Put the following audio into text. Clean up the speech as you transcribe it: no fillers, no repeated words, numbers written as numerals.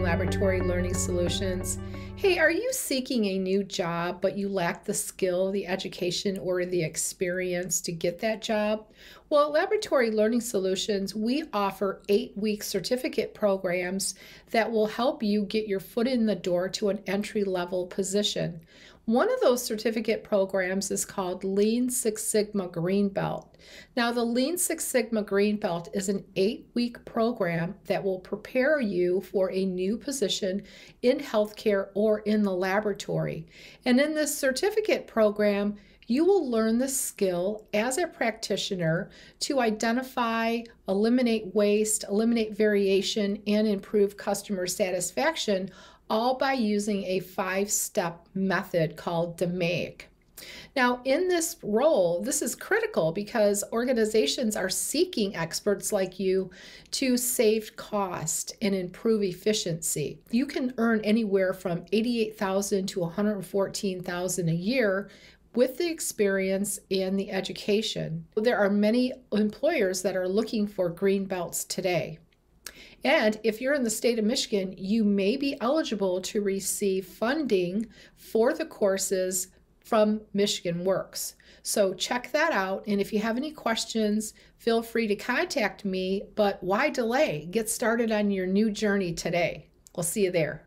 Laboratory Learning Solutions. Hey, are you seeking a new job, but you lack the skill, the education, or the experience to get that job? Well, at Laboratory Learning Solutions, we offer 8-week certificate programs that will help you get your foot in the door to an entry-level position. One of those certificate programs is called Lean Six Sigma Green Belt. Now, the Lean Six Sigma Green Belt is an 8-week program that will prepare you for a new position in healthcare or in the laboratory. And in this certificate program, you will learn the skill as a practitioner to identify, eliminate waste, eliminate variation, and improve customer satisfaction, all by using a 5-step method called DMAIC. Now, in this role, this is critical because organizations are seeking experts like you to save cost and improve efficiency. You can earn anywhere from $88,000 to $114,000 a year with the experience and the education. There are many employers that are looking for green belts today. And if you're in the state of Michigan, you may be eligible to receive funding for the courses from Michigan Works. So check that out. And if you have any questions, feel free to contact me. But why delay? Get started on your new journey today. We'll see you there.